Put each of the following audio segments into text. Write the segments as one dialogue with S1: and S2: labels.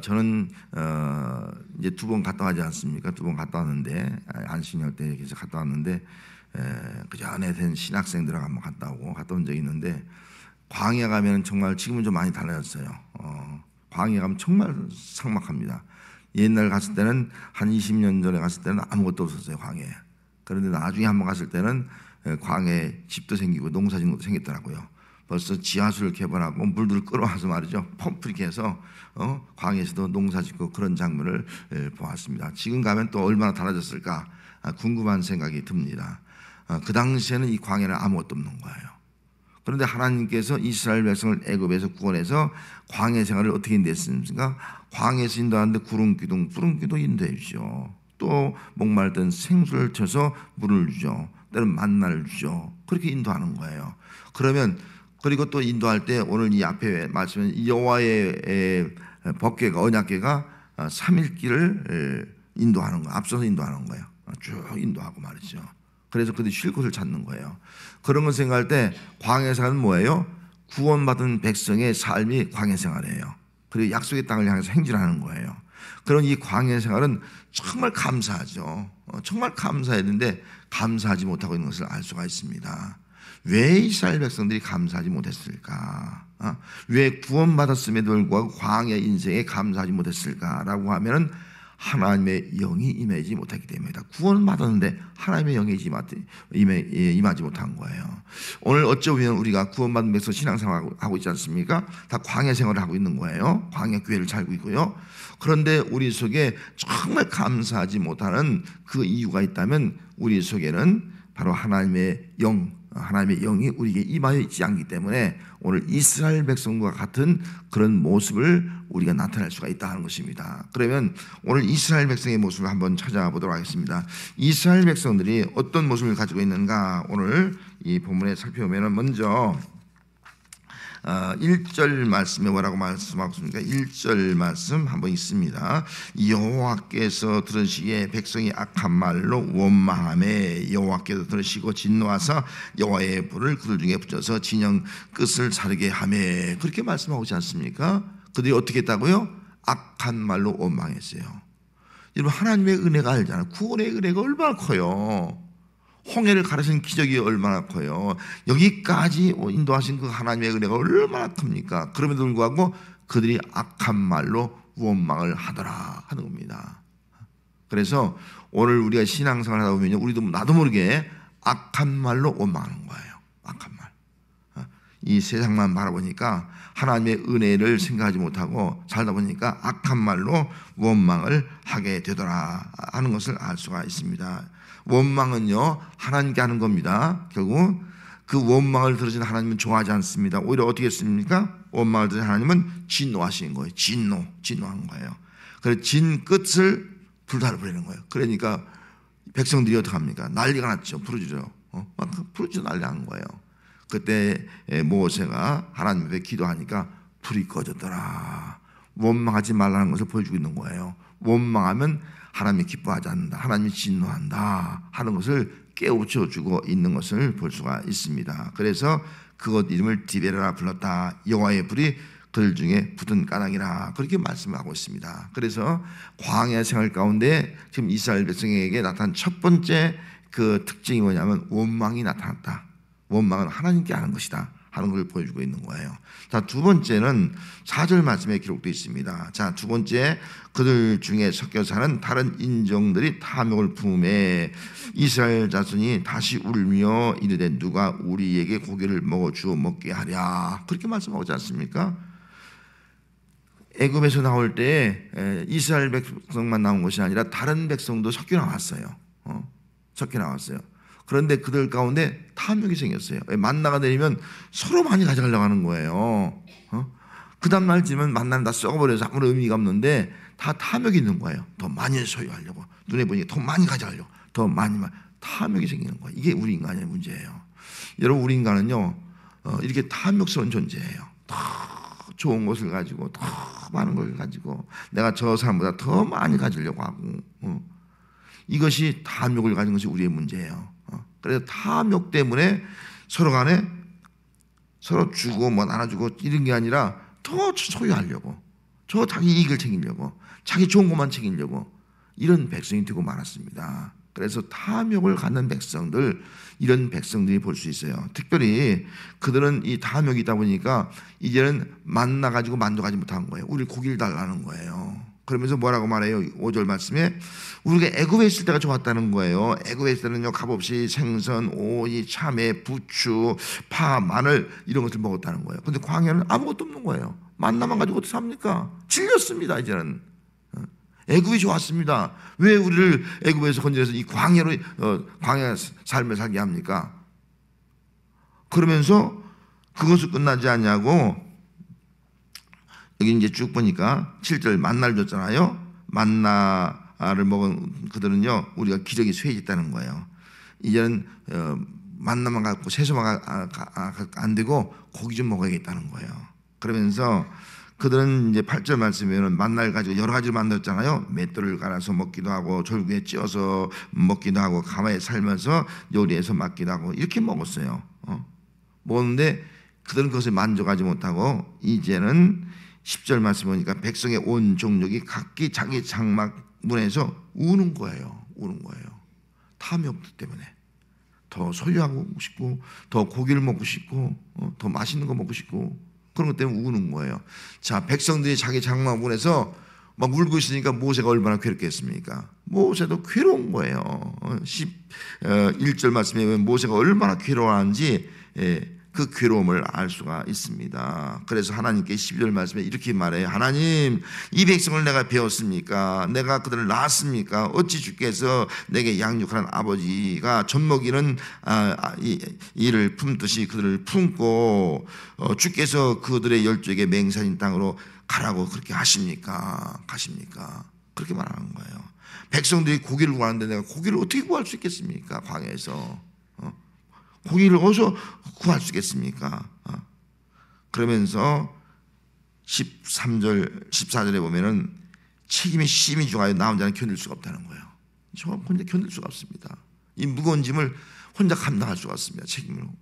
S1: 저는 이제 2번 갔다 가지 않습니까? 2번 갔다 왔는데 안식년 때 계속 갔다 왔는데 그 전에 된 신학생들하고 한번 갔다 온 적이 있는데 광야 가면 정말 지금은 좀 많이 달라졌어요. 광야 가면 정말 삭막합니다. 옛날 갔을 때는 한 20년 전에 갔을 때는 아무것도 없었어요, 광야에. 그런데 나중에 한번 갔을 때는 광야에 집도 생기고 농사짓는 것도 생겼더라고요. 벌써 지하수를 개발하고 물들을 끌어와서 말이죠, 펌프 이렇게 해서 광야에서도 농사짓고 그런 장면을 보았습니다. 지금 가면 또 얼마나 달라졌을까 궁금한 생각이 듭니다. 그 당시에는 이 광야는 아무것도 없는 거예요. 그런데 하나님께서 이스라엘 백성을 애굽에서 구원해서 광야 생활을 어떻게 인도했습니까? 광야에서 인도하는데 구름 기둥 인도해 주죠. 또 목마르던 생수를 쳐서 물을 주죠. 때로는 만나를 주죠. 그렇게 인도하는 거예요. 그러면 그리고 또 인도할 때 오늘 이 앞에 말씀은 여호와의 법궤가 언약궤가 3일길을 인도하는 거예요. 앞서서 인도하는 거예요. 쭉 인도하고 말이죠. 그래서 그들이 쉴 곳을 찾는 거예요. 그런 걸 생각할 때 광야 생활은 뭐예요? 구원받은 백성의 삶이 광야 생활이에요. 그리고 약속의 땅을 향해서 행진하는 거예요. 그런 이 광야 생활은 정말 감사하죠. 정말 감사해야 되는데 감사하지 못하고 있는 것을 알 수가 있습니다. 왜 이스라엘 백성들이 감사하지 못했을까? 왜 구원받았음에도 불구하고 광야 인생에 감사하지 못했을까라고 하면은 하나님의 영이 임하지 못했기 때문이다. 구원은 받았는데 하나님의 영이 임하지 못한 거예요. 오늘 어쩌면 우리가 구원받은 백성 신앙생활을 하고 있지 않습니까? 다 광야 생활을 하고 있는 거예요. 광야 교회를 살고 있고요. 그런데 우리 속에 정말 감사하지 못하는 그 이유가 있다면 우리 속에는 바로 하나님의 영이 우리에게 임하여 있지 않기 때문에 오늘 이스라엘 백성과 같은 그런 모습을 우리가 나타낼 수가 있다 하는 것입니다. 그러면 오늘 이스라엘 백성의 모습을 한번 찾아보도록 하겠습니다. 이스라엘 백성들이 어떤 모습을 가지고 있는가 오늘 이 본문에 살펴보면 먼저 1절 말씀에 뭐라고 말씀하고 있습니까? 1절 말씀 한번 있습니다. 여호와께서 들으시기에 백성이 악한 말로 원망하매 여호와께서 들으시고 진노하사 여호와의 불을 그들 중에 붙여서 진영 끝을 사르게 하매 그렇게 말씀하고 있지 않습니까? 그들이 어떻게 했다고요? 악한 말로 원망했어요. 여러분 하나님의 은혜가 알잖아요. 구원의 은혜가 얼마나 커요. 홍해를 가르신 기적이 얼마나 커요. 여기까지 인도하신 그 하나님의 은혜가 얼마나 큽니까? 그럼에도 불구하고 그들이 악한 말로 원망을 하더라 하는 겁니다. 그래서 오늘 우리가 신앙생활을 하다 보면 우리도 나도 모르게 악한 말로 원망하는 거예요. 악한 말. 이 세상만 바라보니까 하나님의 은혜를 생각하지 못하고 살다 보니까 악한 말로 원망을 하게 되더라 하는 것을 알 수가 있습니다. 원망은요 하나님께 하는 겁니다. 결국 그 원망을 들으신 하나님은 좋아하지 않습니다. 오히려 어떻게 했습니까? 원망을 들으신 하나님은 진노하시는 거예요. 진노한 거예요. 그래서 진 끝을 불살라버리는 거예요. 그러니까 백성들이 어떡합니까? 난리가 났죠. 부르짖어 난리 난 거예요. 그때 모세가 하나님 앞에 기도하니까 불이 꺼졌더라. 원망하지 말라는 것을 보여주고 있는 거예요. 원망하면 하나님이 기뻐하지 않는다. 하나님이 진노한다 하는 것을 깨우쳐주고 있는 것을 볼 수가 있습니다. 그래서 그것 이름을 디베라라 불렀다. 여호와의 불이 그들 중에 붙은 까닭이라 그렇게 말씀하고 있습니다. 그래서 광야 생활 가운데 지금 이스라엘 백성에게 나타난 첫 번째 그 특징이 뭐냐면 원망이 나타났다. 원망은 하나님께 하는 것이다 하는 걸 보여주고 있는 거예요. 자, 두 번째는 4절 말씀에 기록되어 있습니다. 자, 두 번째 그들 중에 섞여 사는 다른 인종들이 탐욕을 품에 이스라엘 자손이 다시 울며 이르되 누가 우리에게 고기를 먹어주어 먹게 하랴 그렇게 말씀하고 있지 않습니까? 애굽에서 나올 때 이스라엘 백성만 나온 것이 아니라 다른 백성도 섞여 나왔어요. 섞여 나왔어요. 그런데 그들 가운데 탐욕이 생겼어요. 만나가 내리면 서로 많이 가져가려고 하는 거예요. 그 다음날 지면 만나는 다 썩어버려서 아무런 의미가 없는데 다 탐욕이 있는 거예요. 더 많이 소유하려고. 눈에 보니까 더 많이 가져가려고. 더 많이 탐욕이 생기는 거예요. 이게 우리 인간의 문제예요. 여러분 우리 인간은요 이렇게 탐욕스러운 존재예요. 더 좋은 것을 가지고 더 많은 걸 가지고 내가 저 사람보다 더 많이 가지려고 하고 이것이 탐욕을 가진 것이 우리의 문제예요. 그래서 탐욕 때문에 서로 간에 서로 주고 뭐 나눠주고 이런 게 아니라 더 소유하려고 저 자기 이익을 챙기려고, 자기 좋은 것만 챙기려고 이런 백성이 되고 말았습니다. 그래서 탐욕을 갖는 백성들, 이런 백성들이 볼 수 있어요. 특별히 그들은 이 탐욕이 있다 보니까 이제는 만나가지고 만족하지 못한 거예요. 우리 고기를 달라는 거예요. 그러면서 뭐라고 말해요? 5절 말씀에 우리가 애굽에 있을 때가 좋았다는 거예요. 애굽에 있을 때는요, 값없이 생선, 오이, 참외, 부추, 파, 마늘 이런 것을 먹었다는 거예요. 근데 광야는 아무것도 없는 거예요. 만나만 가지고 어떻게 삽니까? 질렸습니다. 이제는 애굽이 좋았습니다. 왜 우리를 애굽에서 건져서 이 광야로 광야 삶을 살게 합니까? 그러면서 그것을 끝나지 않냐고 여기 이제 쭉 보니까 7절 만나를 줬잖아요. 만나를 먹은 그들은요, 우리가 기력이 쇠해졌다는 거예요. 이제는 만나만 갖고 채소만 안 되고 고기 좀 먹어야겠다는 거예요. 그러면서 그들은 이제 8절 말씀에는 만나를 가지고 여러 가지를 만들었잖아요. 맷돌을 갈아서 먹기도 하고 졸구에 찧어서 먹기도 하고 가마에 삶아서 요리해서 먹기도 하고 이렇게 먹었어요. 먹었는데 그들은 그것에 만족하지 못하고 이제는 10절 말씀 보니까 백성의 온 종족이 각기 자기 장막 문에서 우는 거예요. 우는 거예요. 탐욕 때문에 더 소유하고 싶고 더 고기를 먹고 싶고 더 맛있는 거 먹고 싶고 그런 것 때문에 우는 거예요. 자, 백성들이 자기 장막 문에서 막 울고 있으니까 모세가 얼마나 괴롭겠습니까? 모세도 괴로운 거예요. 11절 말씀에 보면 모세가 얼마나 괴로워하는지 그 괴로움을 알 수가 있습니다. 그래서 하나님께 12절 말씀에 이렇게 말해요. 하나님, 이 백성을 내가 배웠습니까? 내가 그들을 낳았습니까? 어찌 주께서 내게 양육하는 아버지가 젖먹이는 이를 품듯이 그들을 품고 주께서 그들의 열조에게 맹산인 땅으로 가라고 그렇게 하십니까? 가십니까? 그렇게 말하는 거예요. 백성들이 고기를 구하는데 내가 고기를 어떻게 구할 수 있겠습니까? 광야에서 고기를 어디서 구할 수 있겠습니까? 그러면서 13절, 14절에 보면은 책임이 심히 중하여 나 혼자는 견딜 수가 없다는 거예요. 저 혼자 견딜 수가 없습니다. 이 무거운 짐을 혼자 감당할 수가 없습니다. 책임으로.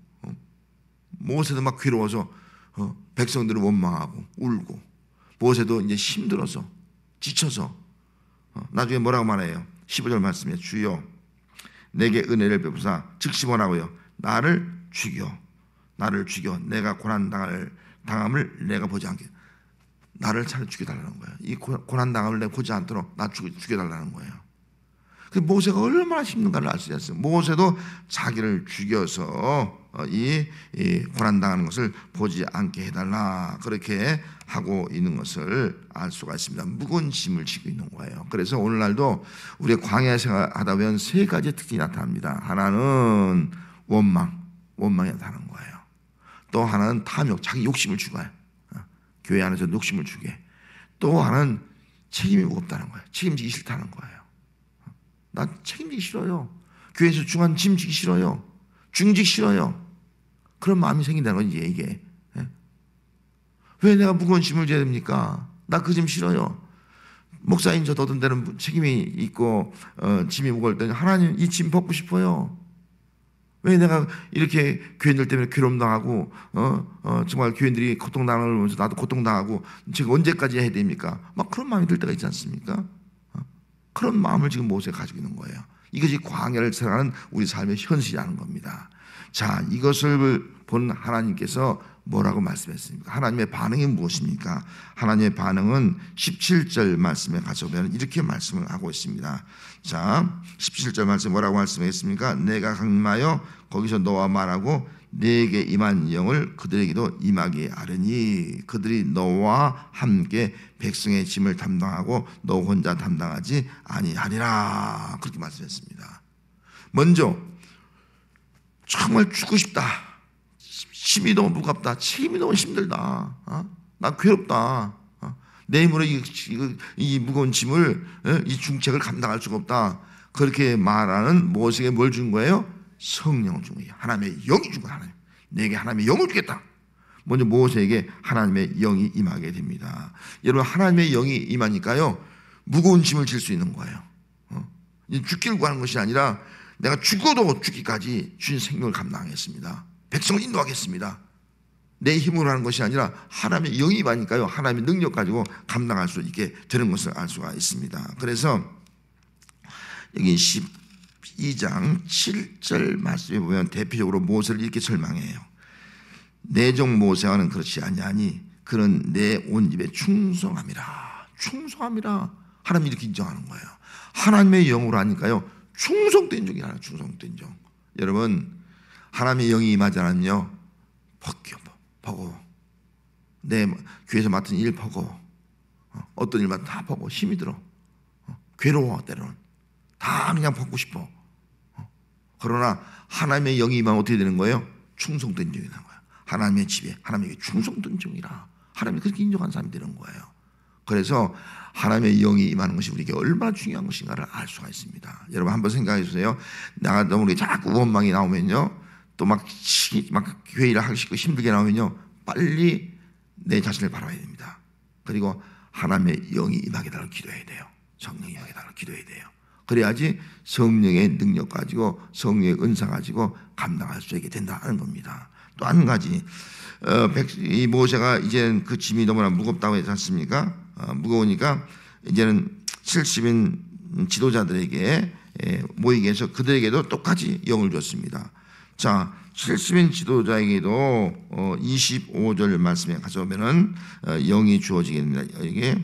S1: 모세도 막 괴로워서 백성들을 원망하고 울고 모세도 이제 힘들어서 지쳐서 나중에 뭐라고 말해요? 15절 말씀에 주여 내게 은혜를 베푸사 즉시 뭐라고요? 나를 죽여 내가 고난당함을 내가 보지 않게 나를 차라리 죽여달라는 거예요. 이 고난당함을 내가 보지 않도록 나 죽여달라는 거예요. 그 모세가 얼마나 힘든가를 알 수 있어요. 모세도 자기를 죽여서 이 고난당하는 것을 보지 않게 해달라 그렇게 하고 있는 것을 알 수가 있습니다. 무거운 짐을 지고 있는 거예요. 그래서 오늘날도 우리가 광야 생활하다 보면 세 가지 특징이 나타납니다. 하나는 원망이 나타나는 거예요. 또 하나는 탐욕, 자기 욕심을 주고요. 교회 안에서 욕심을 주게. 또 하나는 책임이 무겁다는 거예요. 책임지기 싫다는 거예요. 나 책임지기 싫어요. 교회에서 중한 짐 지기 싫어요. 중직 싫어요. 그런 마음이 생긴다는 거지 이게. 왜 내가 무거운 짐을 져야 됩니까? 나 그 짐 싫어요. 목사인 저 더든 데는 책임이 있고 짐이 무거울 때는 하나님 이 짐 벗고 싶어요. 왜 내가 이렇게 교인들 때문에 괴롭당하고 정말 교인들이 고통당하는 걸 보면서 나도 고통당하고 제가 언제까지 해야 됩니까? 막 그런 마음이 들 때가 있지 않습니까? 그런 마음을 지금 모세가 가지고 있는 거예요. 이것이 광야를 살아가는 우리 삶의 현실이라는 겁니다. 자, 이것을 본 하나님께서 뭐라고 말씀했습니까? 하나님의 반응이 무엇입니까? 하나님의 반응은 17절 말씀에 가져오면 이렇게 말씀을 하고 있습니다. 자, 17절 말씀 뭐라고 말씀했습니까? 내가 강림하여 거기서 너와 말하고 내게 임한 영을 그들에게도 임하게 하려니 그들이 너와 함께 백성의 짐을 담당하고 너 혼자 담당하지 아니하리라 그렇게 말씀했습니다. 먼저 정말 죽고 싶다. 힘이 너무 무겁다. 책임이 너무 힘들다. 나 괴롭다. 내 힘으로 이 무거운 짐을 이 중책을 감당할 수가 없다. 그렇게 말하는 모세에게 뭘 준 거예요? 성령을 준 거예요. 하나님의 영이 준 거예요. 하나님. 내게 하나님의 영을 주겠다. 먼저 모세에게 하나님의 영이 임하게 됩니다. 여러분 하나님의 영이 임하니까요 무거운 짐을 질 수 있는 거예요. 죽기를 구하는 것이 아니라 내가 죽어도 죽기까지 주신 생명을 감당하겠습니다. 백성을 인도하겠습니다. 내 힘으로 하는 것이 아니라 하나님의 영이 임하니까요, 하나님의 능력 가지고 감당할 수 있게 되는 것을 알 수가 있습니다. 그래서 여기 12장 7절 말씀에 보면 대표적으로 모세를 이렇게 설명해요. 내 종 모세와는 그렇지 아니하니 그는 내 온 집에 충성함이라. 충성함이라. 하나님이 이렇게 인정하는 거예요. 하나님의 영으로 하니까요, 충성된 종이라. 충성된 종. 여러분, 하나님의 영이 임하지 않으면요, 버거. 내 교회에서 맡은 일 버거. 어떤 일만 다 버거. 힘이 들어. 괴로워. 때로는 다 그냥 벗고 싶어. 그러나 하나님의 영이 임하면 어떻게 되는 거예요? 충성된 종이 되는 거예요. 하나님의 집에 하나님에게 충성된 종이라. 하나님이 그렇게 인정한 사람이 되는 거예요. 그래서 하나님의 영이 임하는 것이 우리에게 얼마나 중요한 것인가를 알 수가 있습니다. 여러분 한번 생각해 주세요. 나가다 우리 자꾸 원망이 나오면요, 또 막 교회 일을 하기 싫고 힘들게 나오면요, 빨리 내 자신을 바라봐야 됩니다. 그리고 하나님의 영이 임하게 달라고 기도해야 돼요. 성령이 임하게 달라고 기도해야 돼요. 그래야지 성령의 능력 가지고, 성령의 은사 가지고 감당할 수 있게 된다는 겁니다. 또 한 가지, 이 모세가 이제는 그 짐이 너무나 무겁다고 했지 않습니까? 무거우니까 이제는 70인 지도자들에게 모이게 해서 그들에게도 똑같이 영을 줬습니다. 자, 70인 지도자에게도 25절 말씀에 가져오면은 영이 주어지게 됩니다. 이게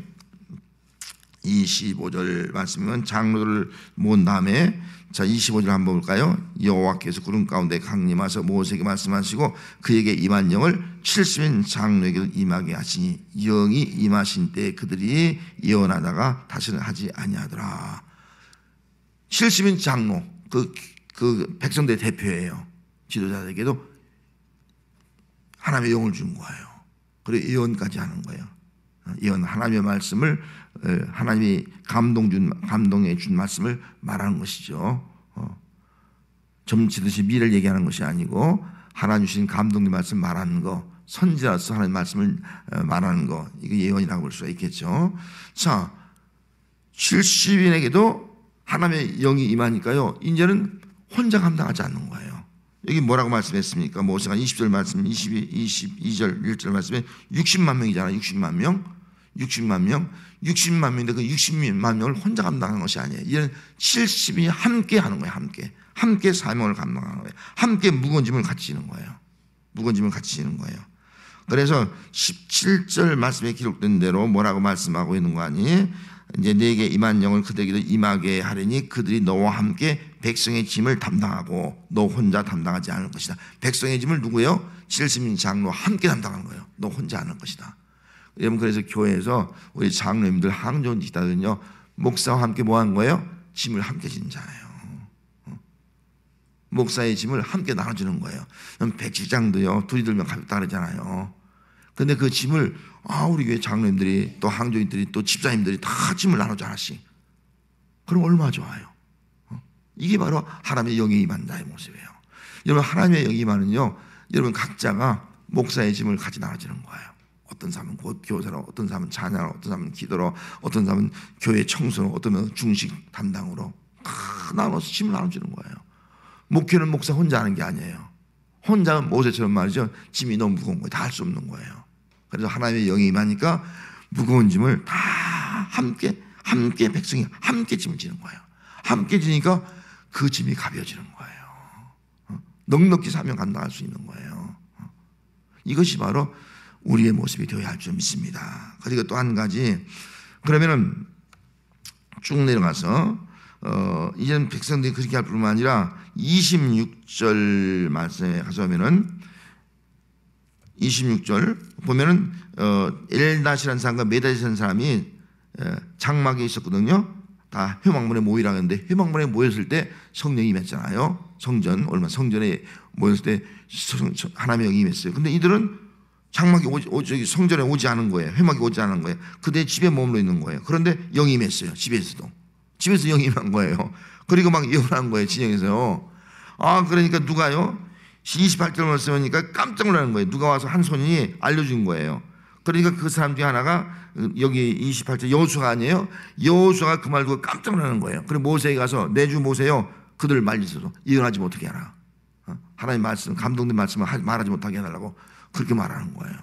S1: 25절 말씀은 장로를 모은 다음에, 자 25절 한번 볼까요? 여호와께서 구름 가운데 강림하셔서 모세에게 말씀하시고 그에게 임한 영을 70인 장로에게도 임하게 하시니 영이 임하신 때 그들이 예언하다가 다시는 하지 아니하더라. 70인 장로, 그 백성들의 대표예요. 지도자들에게도 하나님의 영을 준 거예요. 그리고 예언까지 하는 거예요. 예언, 하나님의 말씀을, 하나님이 감동해 준 말씀을 말하는 것이죠. 점치듯이 미래를 얘기하는 것이 아니고 하나님 주신 감동의 말씀 말하는 거, 선지자로서 하나님의 말씀을 말하는 거, 이거 예언이라고 볼 수가 있겠죠. 자, 70인에게도 하나님의 영이 임하니까요, 이제는 혼자 감당하지 않는 거예요. 여기 뭐라고 말씀했습니까? 모세가 20절 말씀, 22절 1절 말씀에 60만 명이잖아요. 60만 명. 60만 명인데 그 60만 명을 혼자 감당하는 것이 아니에요. 이는 70인이 함께 하는 거예요. 함께 사명을 감당하는 거예요. 함께 무거운 짐을 같이 지는 거예요. 무거운 짐을 같이 지는 거예요. 그래서 17절 말씀에 기록된 대로 뭐라고 말씀하고 있는 거 아니? 이제 내게 임한 영을 그들에게도 임하게 하리니 그들이 너와 함께 백성의 짐을 담당하고 너 혼자 담당하지 않을 것이다. 백성의 짐을 누구예요? 70인 장로 함께 담당하는 거예요. 너 혼자 하는 것이다. 여러분, 그래서 교회에서 우리 장로님들 항존 지도자들은요, 목사와 함께 뭐 하는 거예요? 짐을 함께 지는 자예요. 목사의 짐을 함께 나눠주는 거예요. 백지장도요, 둘이 들면 가볍다 그러잖아요. 근데 그 짐을 우리 교회 장로님들이 또 항조인들이 또 집사님들이 다 짐을 나눠줘 하나씩. 그럼 얼마나 좋아요. 이게 바로 하나님의 영이 임한 자의 모습이에요. 여러분, 하나님의 영이 임하는요, 여러분 각자가 목사의 짐을 같이 나눠주는 거예요. 어떤 사람은 교사로, 어떤 사람은 찬양으로, 어떤 사람은 기도로, 어떤 사람은 교회 청소로, 어떤 사람은 중식 담당으로 다 나눠서 짐을 나눠주는 거예요. 목회는 목사 혼자 하는 게 아니에요. 혼자 모세처럼 말이죠, 짐이 너무 무거운 거예요. 다 할 수 없는 거예요. 그래서 하나님의 영이 임하니까 무거운 짐을 다 함께 백성이 함께 짐을 지는 거예요. 함께 지니까 그 짐이 가벼워지는 거예요. 넉넉히 사명 감당할 수 있는 거예요. 이것이 바로 우리의 모습이 되어야 할 줄 믿습니다. 그리고 또 한 가지, 그러면은 쭉 내려가서 이제는 백성들이 그렇게 할 뿐만 아니라 26절 말씀에 가져오면은 26절 보면은 엘다시라는 사람과 메다시라는 사람이 장막에 있었거든요. 다 회막문에 모이라고 했는데 회막문에 모였을 때 성령이 임했잖아요. 성전에 모였을 때 하나님의 영이 임했어요. 근데 이들은 장막에 성전에 오지 않은 거예요. 회막에 오지 않은 거예요. 그들 집에 머물러 있는 거예요. 그런데 영이 임했어요. 집에서 영이 임한 거예요. 그리고 막 예언한 거예요. 진영에서요. 그러니까 누가요? 28절 말씀하니까 깜짝 놀라는 거예요. 누가 와서 한 손이 알려준 거예요. 그러니까 그 사람 중에 하나가 여기 28절 여호수아가 아니에요. 여호수아가 그 말 듣고 깜짝 놀라는 거예요. 그리고 모세에 가서 내 주 모세요, 그들을 말리소서, 예언하지 못하게 하라. 하나님 말씀, 감동된 말씀을 말하지 못하게 해달라고 그렇게 말하는 거예요.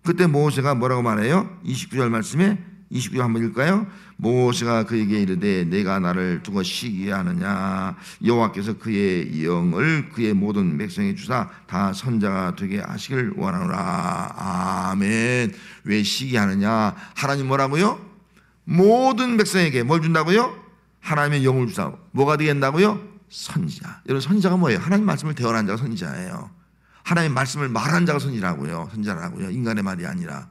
S1: 그때 모세가 뭐라고 말해요? 29절 말씀에 29절 한번 읽을까요? 모세가 그에게 이르되 내가 나를 두고 시기해 하느냐 여호와께서 그의 영을 그의 모든 백성에 주사 다 선자가 되게 하시길 원하노라. 아멘. 왜 시기하느냐? 하나님 뭐라고요? 모든 백성에게 뭘 준다고요? 하나님의 영을 주사. 뭐가 되겠다고요? 선지자. 여러분 선지자가 뭐예요? 하나님 말씀을 대언한 자가 선지자예요. 하나님의 말씀을 말한 자가 선지자라고요. 선지자라고요. 인간의 말이 아니라.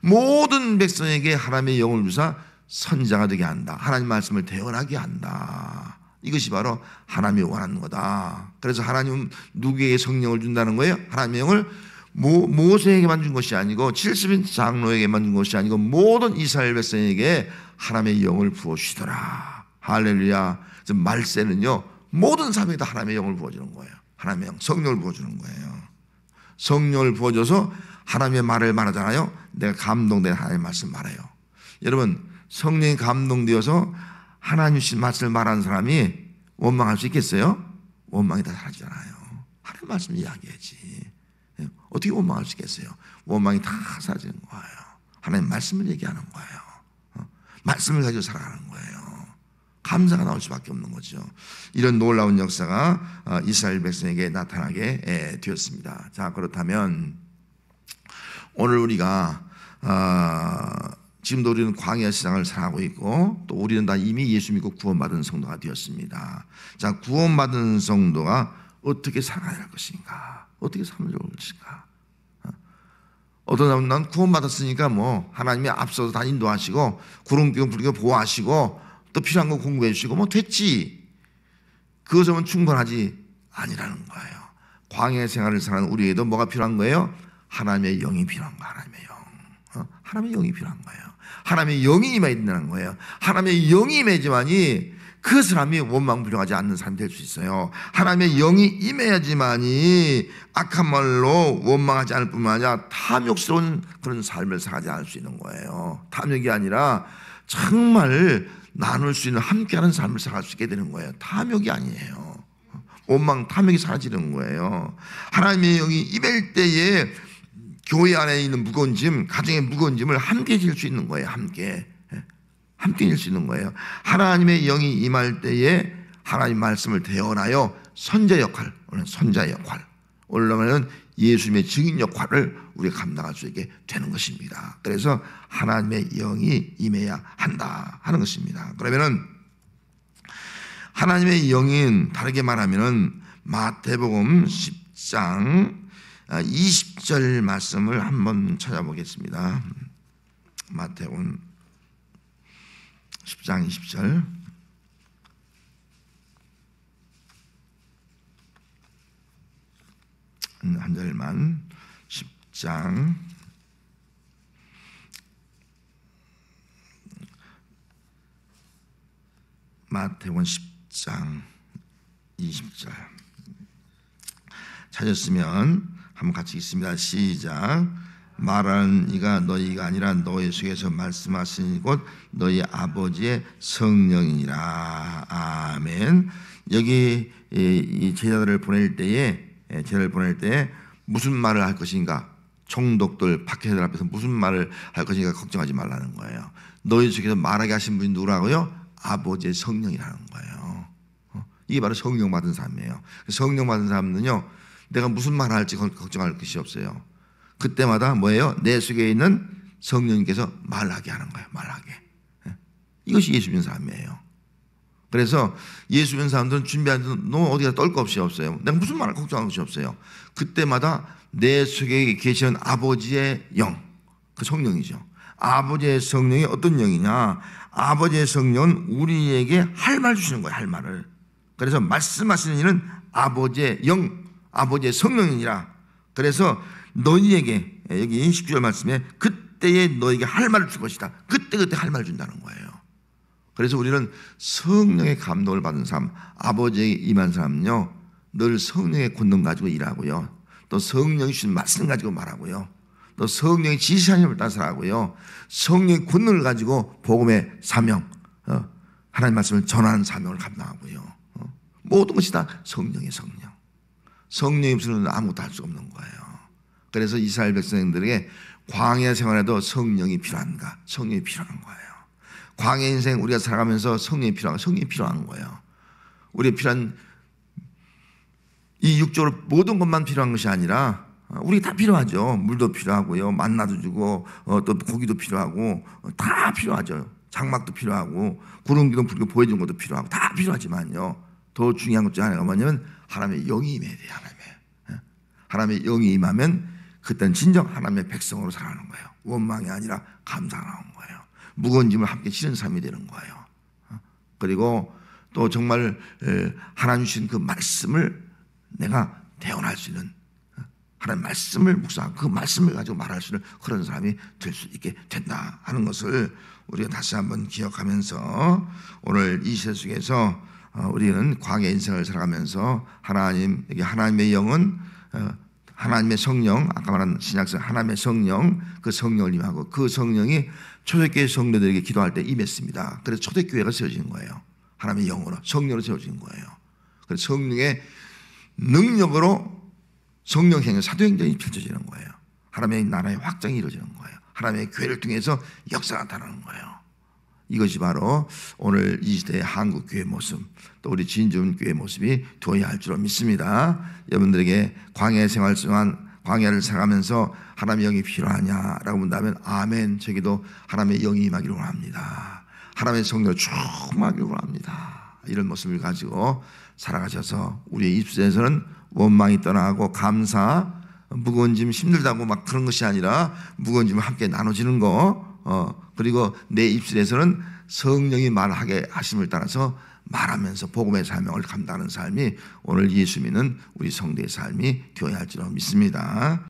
S1: 모든 백성에게 하나님의 영을 주사 선지자가 되게 한다. 하나님 말씀을 대언하게 한다. 이것이 바로 하나님이 원하는 거다. 그래서 하나님은 누구에게 성령을 준다는 거예요? 하나님의 영을 모세에게만 준 것이 아니고 70인 장로에게만 준 것이 아니고 모든 이스라엘 백성에게 하나님의 영을 부어주시더라. 할렐루야. 말세는요 모든 사람에게 다 하나님의 영을 부어주는 거예요. 하나님의 영, 성령을 부어주는 거예요. 성령을 부어줘서 하나님의 말을 말하잖아요. 내가 감동된 하나님의 말씀 말해요. 여러분 성령이 감동되어서 하나님 주신 말씀을 말하는 사람이 원망할 수 있겠어요? 원망이 다 사라지잖아요. 하나님 말씀 이야기하지. 어떻게 원망할 수 있겠어요? 원망이 다 사라지는 거예요. 하나님 말씀을 얘기하는 거예요. 말씀을 가지고 살아가는 거예요. 감사가 나올 수밖에 없는 거죠. 이런 놀라운 역사가 이스라엘 백성에게 나타나게 되었습니다. 자, 그렇다면 오늘 우리가 지금도 우리는 광야 세상을 살아가고 있고 또 우리는 다 이미 예수 믿고 구원받은 성도가 되었습니다. 자, 구원받은 성도가 어떻게 살아가야 할 것인가? 어떻게 삶을 좋을 것인가? 어떤 사람은 난 구원받았으니까 뭐 하나님이 앞서서 다 인도하시고 구름 끼고 불 끼고 보호하시고 또 필요한 거 공부해 주시고 뭐 됐지. 그것은 충분하지 아니라는 거예요. 광야 생활을 사는 우리에도 뭐가 필요한 거예요? 하나님의 영이 필요한 거예요. 하나님의 영. 하나님의 영이 필요한 거예요. 하나님의 영이 임해야 된다는 거예요. 하나님의 영이 임해야지만이 그 사람이 원망불평하지 않는 사람이 될 수 있어요. 하나님의 영이 임해야지만이 악한 말로 원망하지 않을 뿐만 아니라 탐욕스러운 그런 삶을 살아가지 않을 수 있는 거예요. 탐욕이 아니라 정말 나눌 수 있는 함께하는 삶을 살아갈 수 있게 되는 거예요. 탐욕이 아니에요. 원망, 탐욕이 사라지는 거예요. 하나님의 영이 임할 때에 교회 안에 있는 무거운 짐, 가정의 무거운 짐을 함께 질 수 있는 거예요. 함께 질 수 있는 거예요. 하나님의 영이 임할 때에 하나님 말씀을 대언하여 선자 역할, 오늘 선자 역할, 올라가면 예수님의 증인 역할을 우리가 감당할 수 있게 되는 것입니다. 그래서 하나님의 영이 임해야 한다 하는 것입니다. 그러면은 하나님의 영인 다르게 말하면은 마태복음 10장 20절 말씀을 한번 찾아보겠습니다. 마태복음 10장 20절. 한 절만. 10장 마태복음 10장 20절 찾았으면 한번 같이 읽습니다. 시작. 말하는 이가 너희가 아니라 너희 속에서 말씀하시니 곧 너희 아버지의 성령이니라. 아멘. 여기 이 제자들을 보낼 때에 무슨 말을 할 것인가? 총독들 박해들 앞에서 무슨 말을 할 것인가 걱정하지 말라는 거예요. 너희 속에서 말하게 하신 분이 누구라고요? 아버지의 성령이라는 거예요. 이게 바로 성령 받은 사람이에요. 성령 받은 사람은요, 내가 무슨 말을 할지 걱정할 것이 없어요. 그때마다 뭐예요? 내 속에 있는 성령님께서 말하게 하는 거예요. 말하게. 이것이 예수 믿는 사람이에요. 그래서 예수 믿는 사람들은 준비하는 너 어디가 떨 거 없이 없어요. 내가 무슨 말을 걱정할 것이 없어요. 그때마다 내 속에 계시는 아버지의 영, 그 성령이죠. 아버지의 성령이 어떤 영이냐? 아버지의 성령은 우리에게 할 말 주시는 거예요. 할 말을. 그래서 말씀하시는 이는 아버지의 영, 아버지의 성령이니라. 그래서 너희에게 여기 19절 말씀에 그때에 너희에게 할 말을 줄 것이다. 그때 할 말을 준다는 거예요. 그래서 우리는 성령의 감동을 받은 사람, 아버지에게 임한 사람은요, 늘 성령의 권능 가지고 일하고요, 또 성령이 주신 말씀 가지고 말하고요, 또 성령의 지시하는 힘을 따라 살아가고요, 성령의 권능을 가지고 복음의 사명, 하나님 말씀을 전하는 사명을 감당하고요, 모든 것이 다 성령의 성령. 성령이 없으면 아무것도 할 수 없는 거예요. 그래서 이스라엘 백성들에게 광야 생활에도 성령이 필요한가? 성령이 필요한 거예요. 광야 인생 우리가 살아가면서 성령이 필요한 거예요. 우리의 필요한 이 육적으로 모든 것만 필요한 것이 아니라 우리 다 필요하죠. 물도 필요하고요, 만나도 주고 또 고기도 필요하고 다 필요하죠. 장막도 필요하고 구름 기둥 불교 보여주는 것도 필요하고 다 필요하지만요, 더 중요한 것 중 하나가 뭐냐면 하나님의 영이 임해야 돼요. 하나님의 영이 임하면 그때는 진정 하나님의 백성으로 살아가는 거예요. 원망이 아니라 감사하는 거예요. 무거운 짐을 함께 지는 삶이 되는 거예요. 그리고 또 정말 하나님 주신 그 말씀을 내가 대언할 수 있는, 하나님 말씀을 묵상하고 그 말씀을 가지고 말할 수 있는 그런 사람이 될 수 있게 된다 하는 것을 우리가 다시 한번 기억하면서 오늘 이 시대 속에서 우리는 광야 인생을 살아가면서 하나님의 영은 하나님의 성령, 아까 말한 신약성 하나님의 성령, 그 성령을 임하고 그 성령이 초대교회 성도들에게 기도할 때 임했습니다. 그래서 초대교회가 세워진 거예요. 하나님의 영으로, 성령으로 세워진 거예요. 그래서 성령의 능력으로 성령행위, 사도행전이 펼쳐지는 거예요. 하나님의 나라의 확장이 이루어지는 거예요. 하나님의 교회를 통해서 역사가 나타나는 거예요. 이것이 바로 오늘 이 시대의 한국 교회 모습, 또 우리 진주문 교회 모습이 되어야 할 줄로 믿습니다. 여러분들에게 광야 생활 동안 광야를 살아가면서 하나님의 영이 필요하냐라고 본다면 아멘, 저기도 하나님의 영이 임하기를 원합니다. 하나님의 성령을 충만하기를 원합니다. 이런 모습을 가지고 살아가셔서 우리의 입술에서는 원망이 떠나고 감사, 무거운 짐 힘들다고 막 그런 것이 아니라 무거운 짐을 함께 나눠지는 거, 그리고 내 입술에서는 성령이 말하게 하심을 따라서 말하면서 복음의 사명을 감당하는 삶이 오늘 예수 믿는 우리 성도의 삶이 되어야 할 줄로 믿습니다.